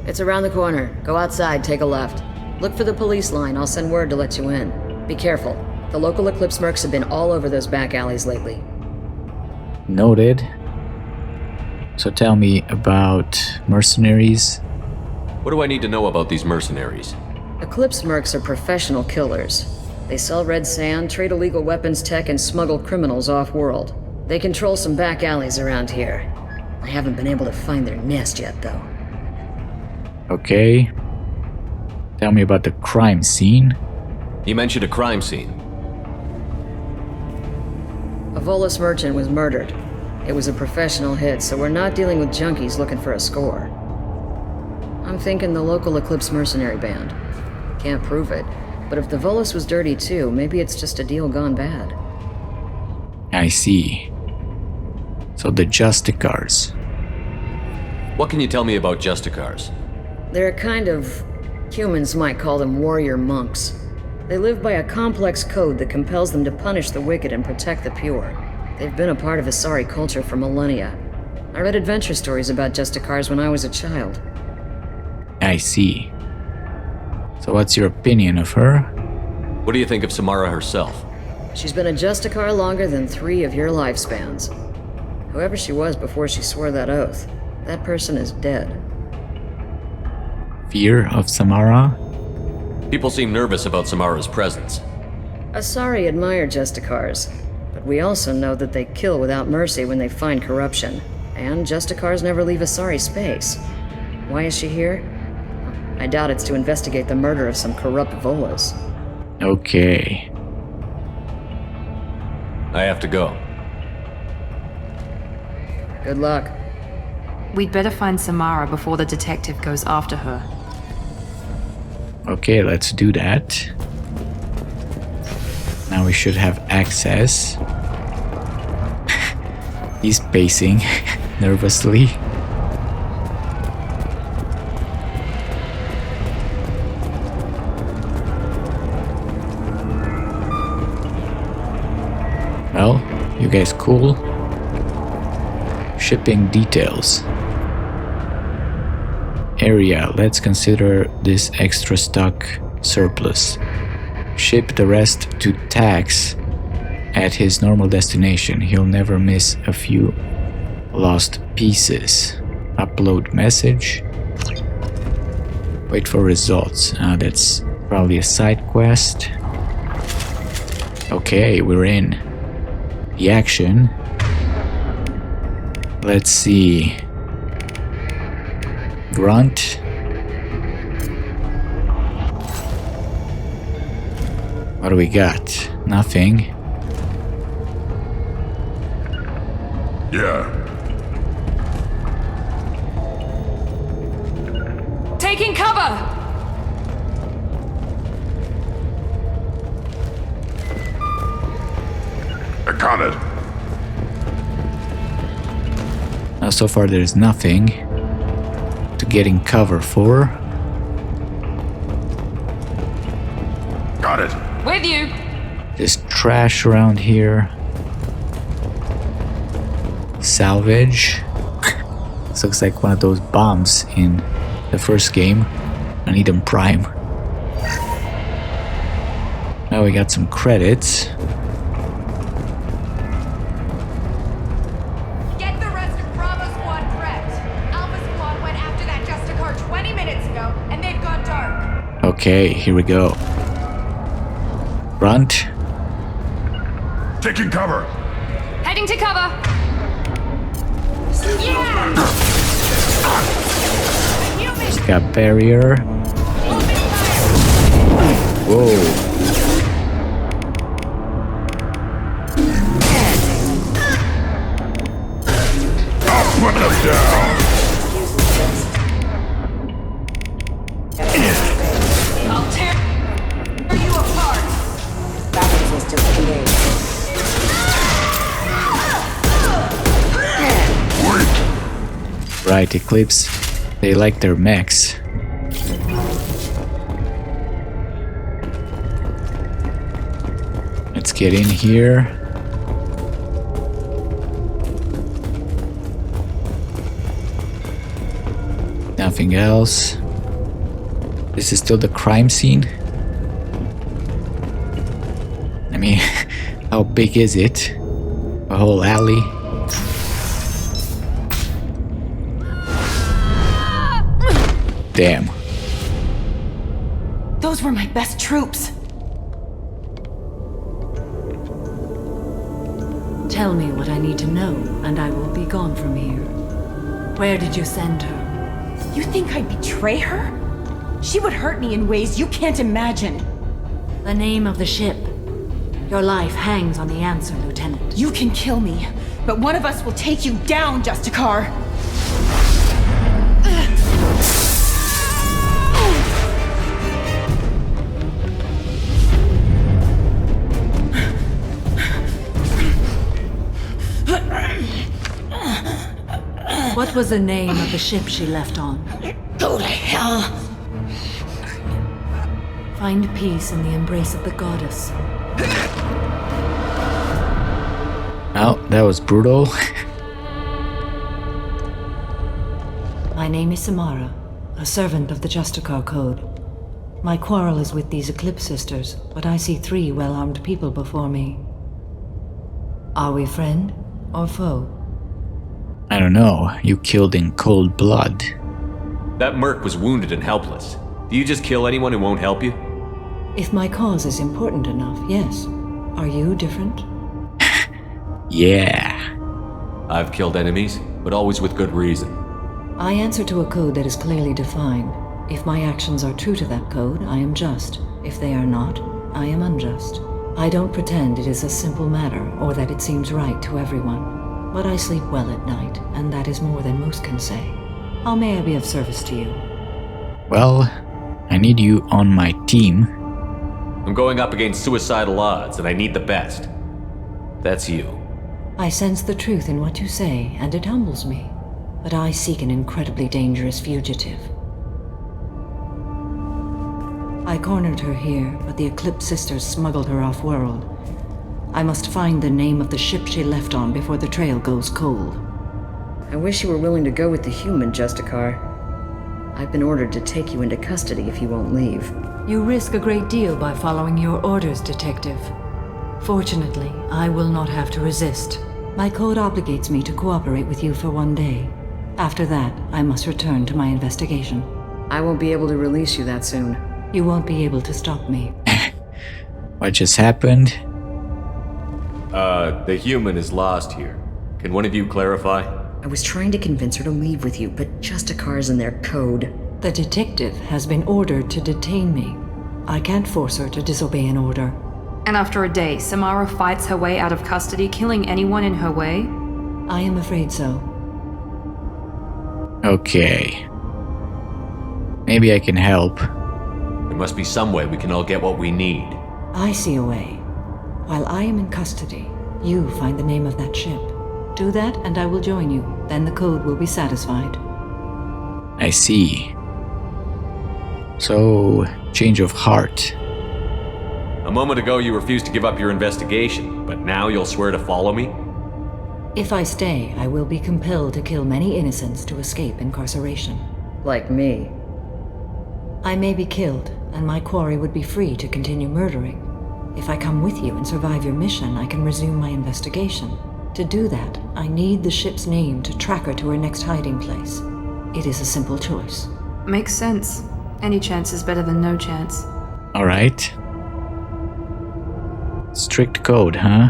Speaker 6: It's around the corner. Go outside, take a left. Look for the police line. I'll send word to let you in. Be careful. The local Eclipse mercs have been all over those back alleys lately.
Speaker 1: Noted. So tell me about mercenaries.
Speaker 7: What do I need to know about these mercenaries?
Speaker 6: Eclipse mercs are professional killers. They sell red sand, trade illegal weapons tech, and smuggle criminals off-world. They control some back alleys around here. I haven't been able to find their nest yet, though.
Speaker 1: Okay. Tell me about the crime scene.
Speaker 7: You mentioned a crime scene.
Speaker 6: A Volus merchant was murdered. It was a professional hit, so we're not dealing with junkies looking for a score. I'm thinking the local Eclipse mercenary band. Can't prove it, but if the Volus was dirty too, maybe it's just a deal gone bad.
Speaker 1: I see. So the Justicars.
Speaker 7: What can you tell me about Justicars?
Speaker 6: They're a kind of... humans might call them warrior monks. They live by a complex code that compels them to punish the wicked and protect the pure. They've been a part of Asari culture for millennia. I read adventure stories about Justicars when I was a child.
Speaker 1: I see. So what's your opinion of her?
Speaker 7: What do you think of Samara herself?
Speaker 6: She's been a Justicar longer than 3 of your lifespans. Whoever she was before she swore that oath, that person is dead.
Speaker 1: Fear of Samara?
Speaker 7: People seem nervous about Samara's presence.
Speaker 6: Asari admire Justicars, but we also know that they kill without mercy when they find corruption. And Justicars never leave Asari space. Why is she here? I doubt it's to investigate the murder of some corrupt Volus.
Speaker 1: Okay.
Speaker 7: I have to go.
Speaker 6: Good luck.
Speaker 18: We'd better find Samara before the detective goes after her.
Speaker 1: Okay, let's do that. Now we should have access. He's pacing nervously. Well, you guys cool? Shipping details. Area, let's consider this extra stock surplus. Ship the rest to Tax at his normal destination. He'll never miss a few lost pieces. Upload message. Wait for results. That's probably a side quest. Okay, we're in the action. Let's see. Grunt. What do we got? Nothing.
Speaker 17: Yeah.
Speaker 3: Taking cover!
Speaker 17: I got it.
Speaker 1: Now, so far there's nothing to getting cover for.
Speaker 17: Got it.
Speaker 3: With you!
Speaker 1: There's trash around here. Salvage. This looks like one of those bombs in the first game. I need them prime. Now we got some credits.
Speaker 19: Get the rest of Bravo Squad prepped. Alpha Squad went after that Justicar 20 minutes ago, and they've gone dark.
Speaker 1: Okay, here we go. Grunt.
Speaker 17: Taking cover.
Speaker 3: Heading to cover! Yeah!
Speaker 1: Just got barrier. Whoa.
Speaker 17: I'll put them down.
Speaker 19: I'll tear you apart. Battle systems engaged.
Speaker 1: Right, Eclipse. They like their mechs. Let's get in here. Nothing else. This is still the crime scene. I mean, how big is it? A whole alley? Damn.
Speaker 10: Those were my best troops.
Speaker 20: Tell me what I need to know, and I will be gone from here. Where did you send her?
Speaker 19: You think I'd betray her? She would hurt me in ways you can't imagine.
Speaker 20: The name of the ship. Your life hangs on the answer, Lieutenant.
Speaker 19: You can kill me, but one of us will take you down, Justicar.
Speaker 20: What was the name of the ship she left on?
Speaker 19: Go to hell.
Speaker 20: Find peace in the embrace of the goddess.
Speaker 1: Well, that was brutal.
Speaker 20: My name is Samara, a servant of the Justicar Code. My quarrel is with these Eclipse Sisters, but I see 3 well-armed people before me. Are we friend or foe?
Speaker 1: I don't know. You killed in cold blood.
Speaker 7: That merc was wounded and helpless. Do you just kill anyone who won't help you?
Speaker 20: If my cause is important enough, yes. Are you different?
Speaker 1: Yeah.
Speaker 7: I've killed enemies, but always with good reason.
Speaker 20: I answer to a code that is clearly defined. If my actions are true to that code, I am just. If they are not, I am unjust. I don't pretend it is a simple matter or that it seems right to everyone. But I sleep well at night, and that is more than most can say. How may I be of service to you?
Speaker 1: Well, I need you on my team.
Speaker 7: I'm going up against suicidal odds, and I need the best. That's you.
Speaker 20: I sense the truth in what you say, and it humbles me. But I seek an incredibly dangerous fugitive. I cornered her here, but the Eclipse Sisters smuggled her off-world. I must find the name of the ship she left on before the trail goes cold.
Speaker 6: I wish you were willing to go with the human, Justicar. I've been ordered to take you into custody if you won't leave.
Speaker 20: You risk a great deal by following your orders, Detective. Fortunately, I will not have to resist. My code obligates me to cooperate with you for 1 day. After that, I must return to my investigation.
Speaker 6: I won't be able to release you that soon.
Speaker 20: You won't be able to stop me.
Speaker 1: What just happened?
Speaker 7: The human is lost here. Can one of you clarify?
Speaker 6: I was trying to convince her to leave with you, but Justicar's in their code.
Speaker 20: The detective has been ordered to detain me. I can't force her to disobey an order.
Speaker 18: And after a day, Samara fights her way out of custody, killing anyone in her way?
Speaker 20: I am afraid so.
Speaker 1: Okay. Maybe I can help.
Speaker 7: There must be some way we can all get what we need.
Speaker 20: I see a way. While I am in custody, you find the name of that ship. Do that and I will join you. Then the code will be satisfied.
Speaker 1: I see. So, change of heart.
Speaker 7: A moment ago you refused to give up your investigation, but now you'll swear to follow me?
Speaker 20: If I stay, I will be compelled to kill many innocents to escape incarceration.
Speaker 6: Like me.
Speaker 20: I may be killed, and my quarry would be free to continue murdering. If I come with you and survive your mission, I can resume my investigation. To do that, I need the ship's name to track her to her next hiding place. It is a simple choice.
Speaker 18: Makes sense. Any chance is better than no chance.
Speaker 1: Alright. Strict code, huh?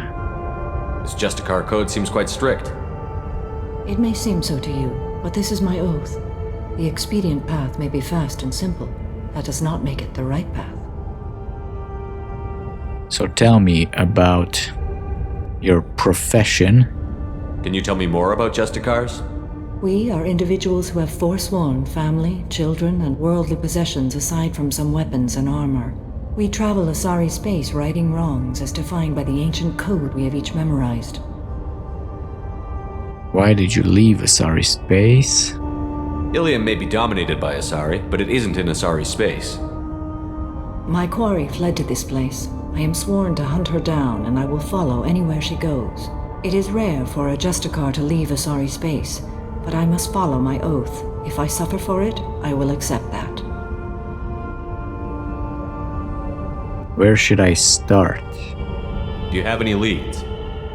Speaker 7: This Justicar code seems quite strict.
Speaker 20: It may seem so to you, but this is my oath. The expedient path may be fast and simple. That does not make it the right path.
Speaker 1: So tell me about your profession.
Speaker 7: Can you tell me more about Justicars?
Speaker 20: We are individuals who have forsworn family, children, and worldly possessions aside from some weapons and armor. We travel Asari space righting wrongs as defined by the ancient code we have each memorized.
Speaker 1: Why did you leave Asari space?
Speaker 7: Ilium may be dominated by Asari, but it isn't in Asari space.
Speaker 20: My quarry fled to this place. I am sworn to hunt her down, and I will follow anywhere she goes. It is rare for a Justicar to leave Asari space, but I must follow my oath. If I suffer for it, I will accept that.
Speaker 1: Where should I start?
Speaker 7: Do you have any leads?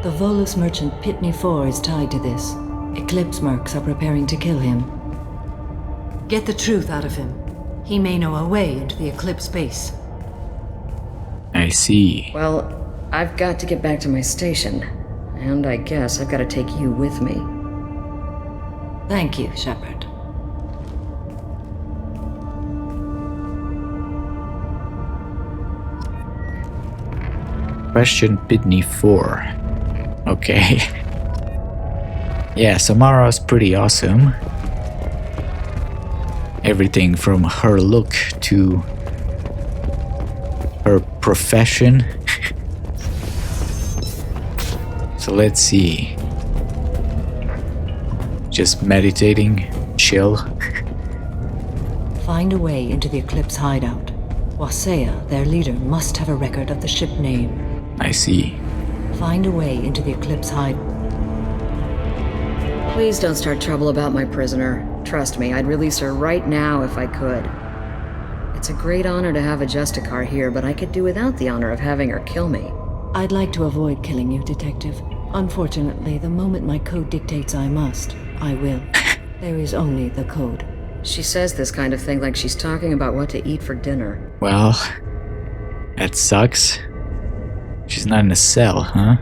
Speaker 20: The Volus merchant Ep.24 is tied to this. Eclipse mercs are preparing to kill him. Get the truth out of him. He may know a way into the Eclipse base.
Speaker 1: I see.
Speaker 6: Well, I've got to get back to my station. And I guess I've got to take you with me.
Speaker 20: Thank you, Shepard.
Speaker 1: Question Ep.24. Okay. Yeah, Samara's pretty awesome. Everything from her look to her profession. So let's see. Just meditating, chill.
Speaker 20: Find a way into the Eclipse hideout. Wasea, their leader, must have a record of the ship name.
Speaker 1: I see.
Speaker 20: Find a way into the Eclipse hideout.
Speaker 6: Please don't start trouble about my prisoner. Trust me, I'd release her right now if I could. It's a great honor to have a Justicar here, but I could do without the honor of having her kill me.
Speaker 20: I'd like to avoid killing you, Detective. Unfortunately, the moment my code dictates I must, I will. There is only the code.
Speaker 6: She says this kind of thing like she's talking about what to eat for dinner.
Speaker 1: Well, that sucks. She's not in a cell, huh?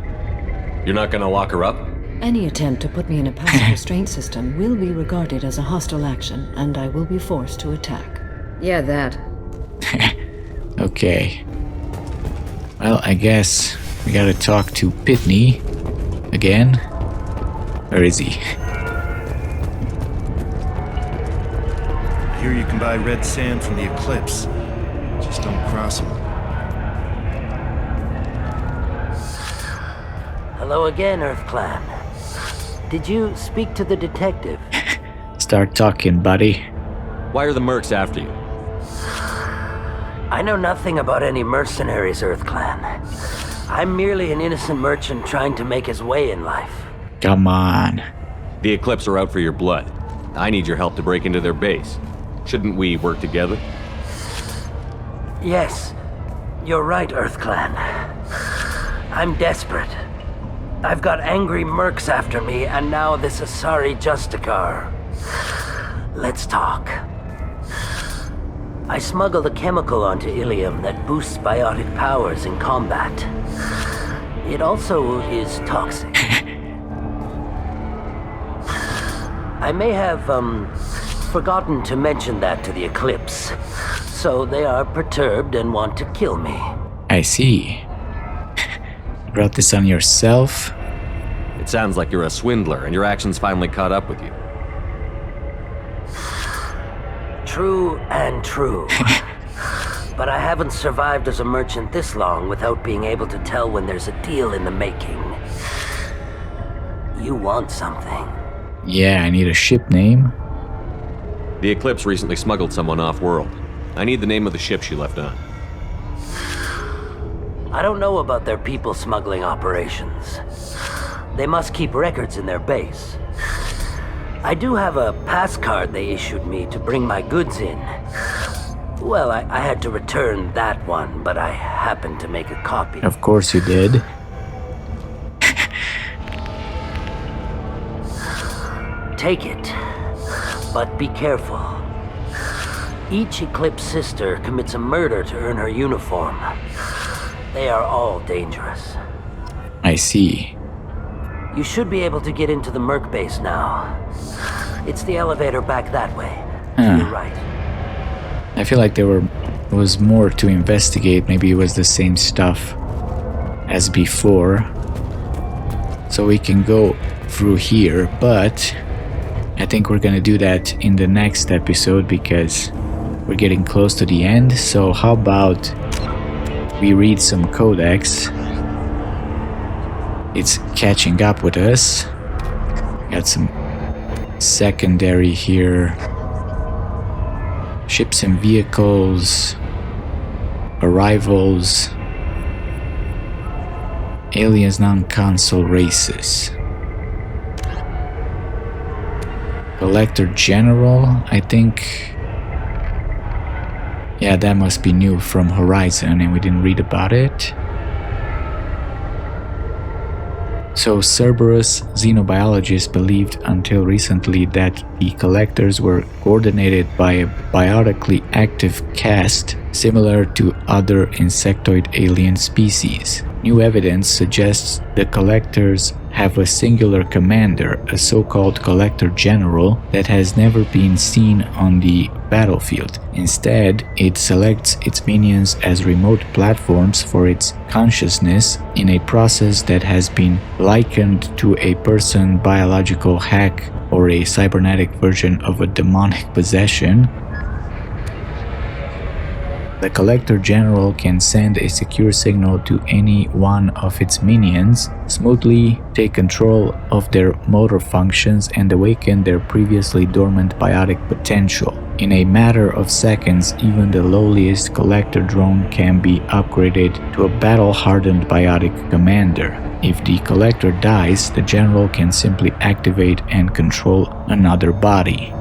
Speaker 7: You're not gonna lock her up?
Speaker 20: Any attempt to put me in a passive restraint system will be regarded as a hostile action, and I will be forced to attack.
Speaker 6: Yeah, that.
Speaker 1: Okay. Well, I guess we gotta talk to Pitney again. Where is he?
Speaker 16: I hear you can buy red sand from the Eclipse. Just don't cross them.
Speaker 15: Hello again, Earth Clan. Did you speak to the detective?
Speaker 1: Start talking, buddy.
Speaker 7: Why are the mercs after you?
Speaker 15: I know nothing about any mercenaries, Earth Clan. I'm merely an innocent merchant trying to make his way in life.
Speaker 1: Come on.
Speaker 7: The Eclipse are out for your blood. I need your help to break into their base. Shouldn't we work together?
Speaker 15: Yes, you're right, Earth Clan. I'm desperate. I've got angry mercs after me, and now this Asari Justicar. Let's talk. I smuggled a chemical onto Ilium that boosts biotic powers in combat. It also is toxic. I may have, forgotten to mention that to the Eclipse, so they are perturbed and want to kill me.
Speaker 1: I see. You brought this on yourself?
Speaker 7: It sounds like you're a swindler and your actions finally caught up with you.
Speaker 15: True and true. But I haven't survived as a merchant this long without being able to tell when there's a deal in the making. You want something?
Speaker 1: Yeah, I need a ship name.
Speaker 7: The Eclipse recently smuggled someone off-world. I need the name of the ship she left on.
Speaker 15: I don't know about their people smuggling operations. They must keep records in their base. I do have a pass card they issued me to bring my goods in. Well, I had to return that one, but I happened to make a copy.
Speaker 1: Of course you did.
Speaker 15: Take it, but be careful. Each Eclipse sister commits a murder to earn her uniform. They are all dangerous.
Speaker 1: I see.
Speaker 15: You should be able to get into the Merc base now. It's the elevator back that way. To your right.
Speaker 1: I feel like there was more to investigate. Maybe it was the same stuff as before. So we can go through here, but I think we're gonna do that in the next episode because we're getting close to the end. So how about we read some Codex? It's catching up with us. Got some secondary here. Ships and vehicles. Arrivals. Aliens non-console races. Collector General, I think. Yeah, that must be new from Horizon and we didn't read about it. So Cerberus xenobiologists believed until recently that the collectors were coordinated by a biotically active caste similar to other insectoid alien species. New evidence suggests the collectors have a singular commander, a so-called Collector General that has never been seen on the battlefield. Instead, it selects its minions as remote platforms for its consciousness in a process that has been likened to a person biological hack or a cybernetic version of a demonic possession. The Collector General can send a secure signal to any one of its minions, smoothly take control of their motor functions, and awaken their previously dormant biotic potential. In a matter of seconds, even the lowliest Collector drone can be upgraded to a battle-hardened biotic commander. If the Collector dies, the General can simply activate and control another body.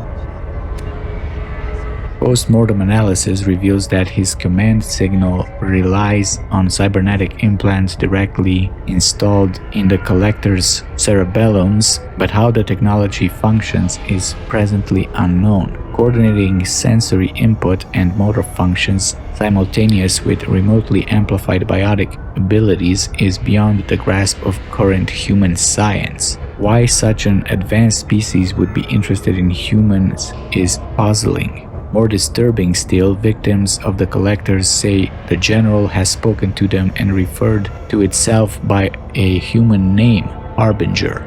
Speaker 1: Post-mortem analysis reveals that his command signal relies on cybernetic implants directly installed in the Collector's cerebellums, but how the technology functions is presently unknown. Coordinating sensory input and motor functions simultaneous with remotely amplified biotic abilities is beyond the grasp of current human science. Why such an advanced species would be interested in humans is puzzling. More disturbing still, victims of the Collectors say the General has spoken to them and referred to itself by a human name, Harbinger.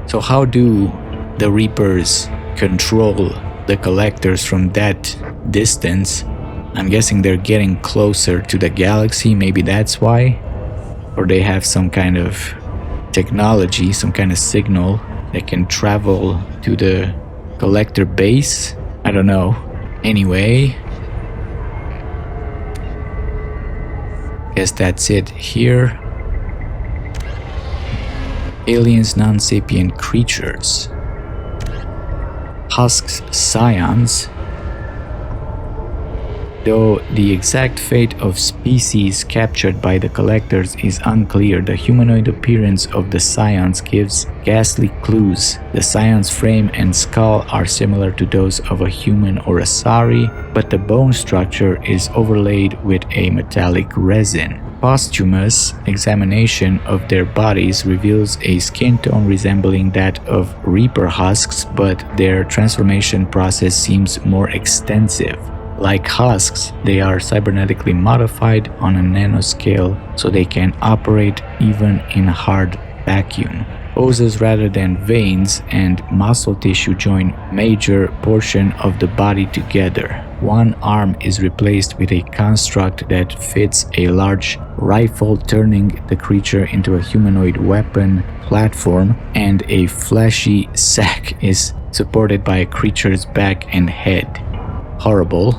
Speaker 1: So how do the Reapers control the Collectors from that distance? I'm guessing they're getting closer to the galaxy, maybe that's why? Or they have some kind of technology, some kind of signal that can travel to the Collector base? I don't know. Anyway, guess that's it here. Aliens, non-sapient creatures. Husks scions. Though the exact fate of species captured by the Collectors is unclear, the humanoid appearance of the scions gives ghastly clues. The scions' frame and skull are similar to those of a human or a sari, but the bone structure is overlaid with a metallic resin. Posthumous examination of their bodies reveals a skin tone resembling that of Reaper husks, but their transformation process seems more extensive. Like husks, they are cybernetically modified on a nanoscale so they can operate even in a hard vacuum. Poses rather than veins and muscle tissue join major portion of the body together. One arm is replaced with a construct that fits a large rifle, turning the creature into a humanoid weapon platform, and a fleshy sack is supported by a creature's back and head. Horrible.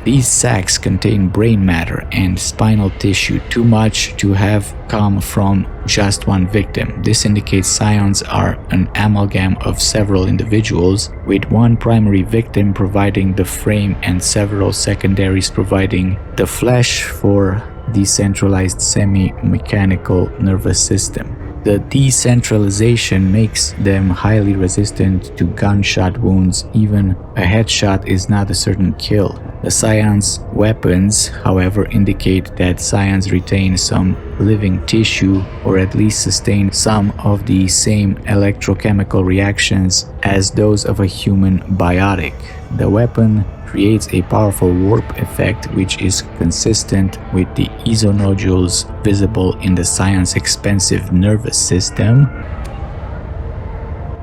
Speaker 1: These sacs contain brain matter and spinal tissue, too much to have come from just one victim. This indicates scions are an amalgam of several individuals, with one primary victim providing the frame and several secondaries providing the flesh for decentralized semi-mechanical nervous system. The decentralization makes them highly resistant to gunshot wounds. Even a headshot is not a certain kill. The scions' weapons, however, indicate that scions retain some living tissue, or at least sustain some of the same electrochemical reactions as those of a human biotic. The weapon creates a powerful warp effect which is consistent with the isonodules visible in the scion's expansive nervous system.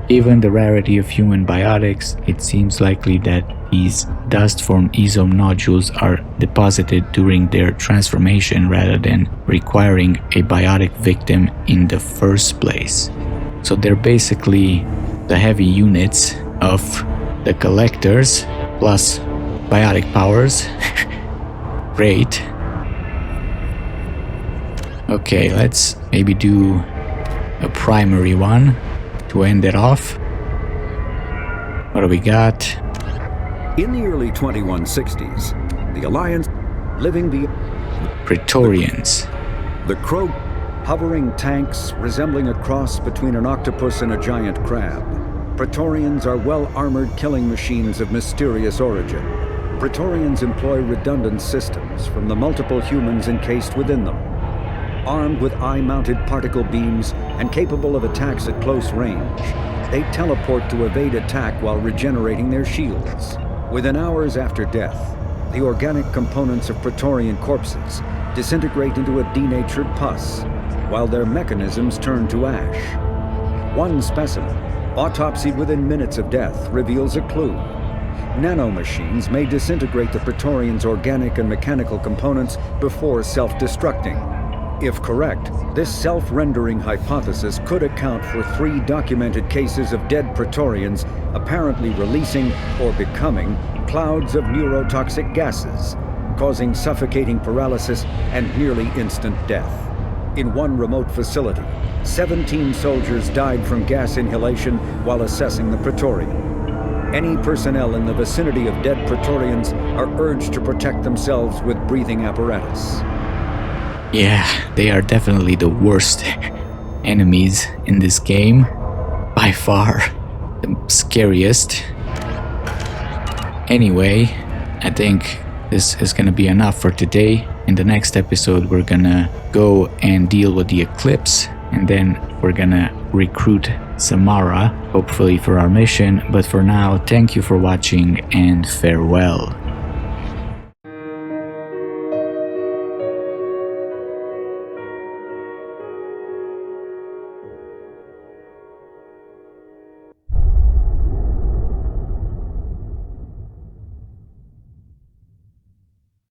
Speaker 1: Given the rarity of human biotics, it seems likely that these dust-formed isonodules are deposited during their transformation rather than requiring a biotic victim in the first place. So they're basically the heavy units of the Collectors plus biotic powers. Great. Okay, let's maybe do a primary one to end it off. What do we got?
Speaker 21: In the early 2160s, the Alliance living the
Speaker 1: Praetorians.
Speaker 21: The Crow hovering tanks resembling a cross between an octopus and a giant crab. Praetorians are well-armored killing machines of mysterious origin. Praetorians employ redundant systems from the multiple humans encased within them. Armed with eye-mounted particle beams and capable of attacks at close range, they teleport to evade attack while regenerating their shields. Within hours after death, the organic components of Praetorian corpses disintegrate into a denatured pus, while their mechanisms turn to ash. One specimen, autopsied within minutes of death, reveals a clue. Nanomachines may disintegrate the Praetorians' organic and mechanical components before self-destructing. If correct, this self-rendering hypothesis could account for 3 documented cases of dead Praetorians apparently releasing or becoming clouds of neurotoxic gases, causing suffocating paralysis and nearly instant death. In one remote facility, 17 soldiers died from gas inhalation while assessing the Praetorian. Any personnel in the vicinity of dead Praetorians are urged to protect themselves with breathing apparatus.
Speaker 1: Yeah, they are definitely the worst enemies in this game. By far, the scariest. Anyway, I think this is gonna be enough for today. In the next episode, we're gonna go and deal with the Eclipse, and then we're gonna recruit Samara, hopefully for our mission. But for now, thank you for watching and farewell.